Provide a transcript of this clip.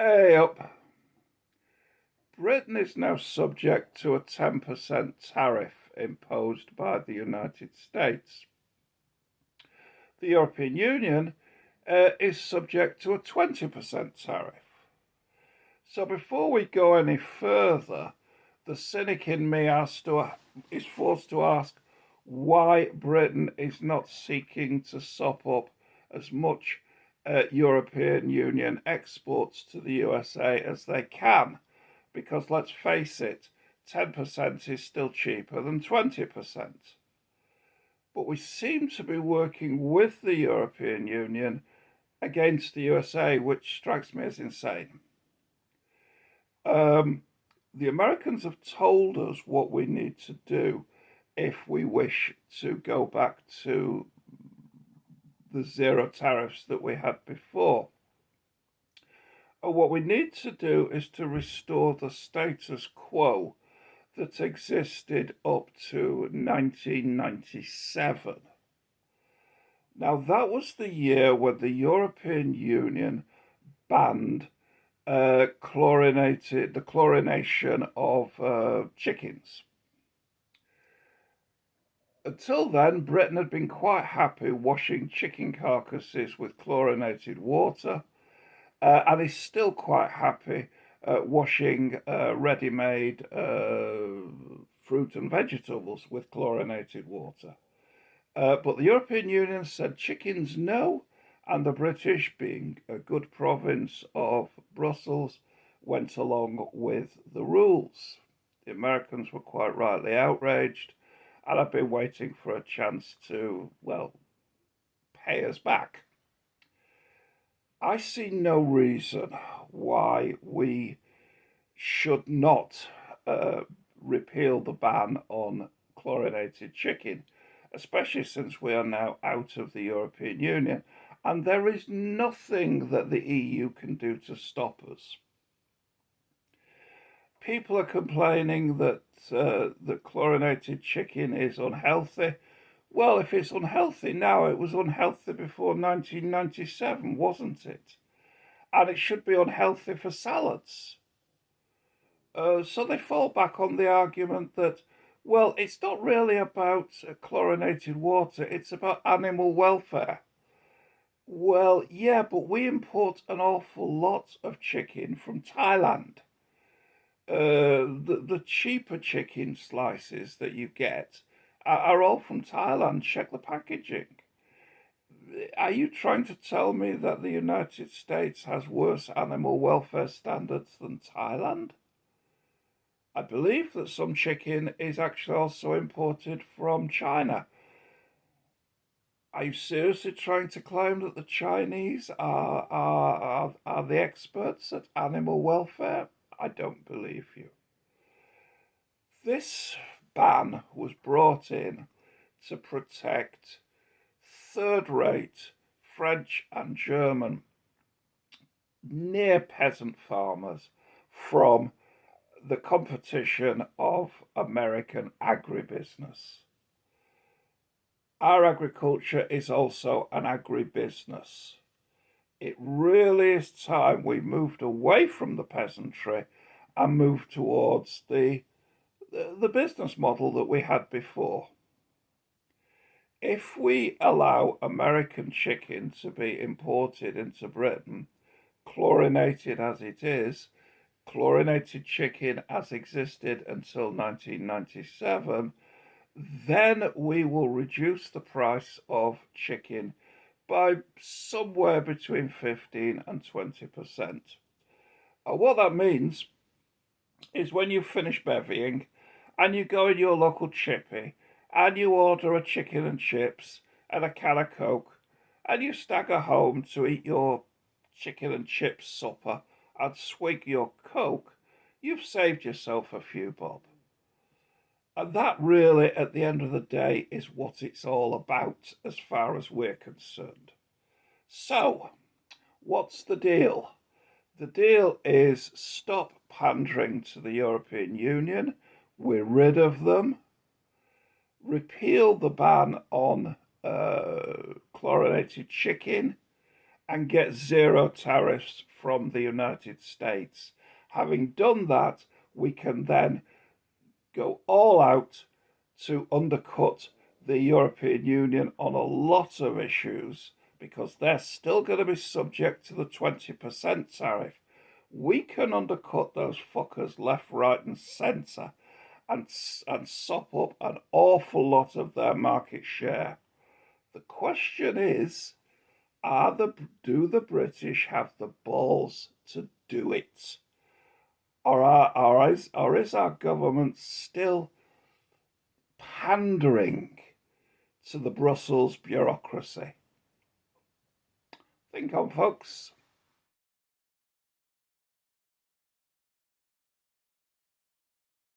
Hey up. Britain is now subject to a 10% tariff imposed by the United States. The European Union is subject to a 20% tariff. So before we go any further, the cynic in me is forced to ask why Britain is not seeking to sop up as much European Union exports to the USA as they can. Because let's face it, 10% is still cheaper than 20%. But we seem to be working with the European Union against the USA, which strikes me as insane. The Americans have told us what we need to do if we wish to go back to the zero tariffs that we had before. What we need to do is to restore the status quo that existed up to 1997. Now, that was the year when the European Union banned the chlorination of chickens. Until then, Britain had been quite happy washing chicken carcasses with chlorinated water, and is still quite happy washing ready-made fruit and vegetables with chlorinated water. But the European Union said chickens no, and the British, being a good province of Brussels, went along with the rules. The Americans were quite rightly outraged, and I've been waiting for a chance to, well, pay us back. I see no reason why we should not repeal the ban on chlorinated chicken, especially since we are now out of the European Union, and there is nothing that the EU can do to stop us. People are complaining that the chlorinated chicken is unhealthy. Well, if it's unhealthy now, it was unhealthy before 1997, wasn't it? And it should be unhealthy for salads. So they fall back on the argument that, well, it's not really about chlorinated water, it's about animal welfare. Well, yeah, but we import an awful lot of chicken from Thailand. The cheaper chicken slices that you get are all from Thailand. Check the packaging. Are you trying to tell me that the United States has worse animal welfare standards than Thailand? I believe that some chicken is actually also imported from China. Are you seriously trying to claim that the Chinese are the experts at animal welfare? I don't believe you. This ban was brought in to protect third-rate French and German near peasant farmers from the competition of American agribusiness. Our agriculture is also an agribusiness. It really is time we moved away from the peasantry and moved towards the business model that we had before. If we allow American chicken to be imported into Britain, chlorinated as it is, chlorinated chicken as existed until 1997, then we will reduce the price of chicken by somewhere between 15 and 20%. What that means is when you finish bevying and you go in your local chippy and you order a chicken and chips and a can of Coke and you stagger home to eat your chicken and chips supper and swig your Coke, you've saved yourself a few bob. And that really, at the end of the day, is what it's all about as far as we're concerned. So, what's the deal? The deal is stop pandering to the European Union. We're rid of them. Repeal the ban on chlorinated chicken and get zero tariffs from the United States. Having done that, we can then go all out to undercut the European Union on a lot of issues because they're still going to be subject to the 20% tariff. We can undercut those fuckers left, right, and centre and sop up an awful lot of their market share. The question is, do the British have the balls to do it? Or is our government still pandering to the Brussels bureaucracy? Think on, folks.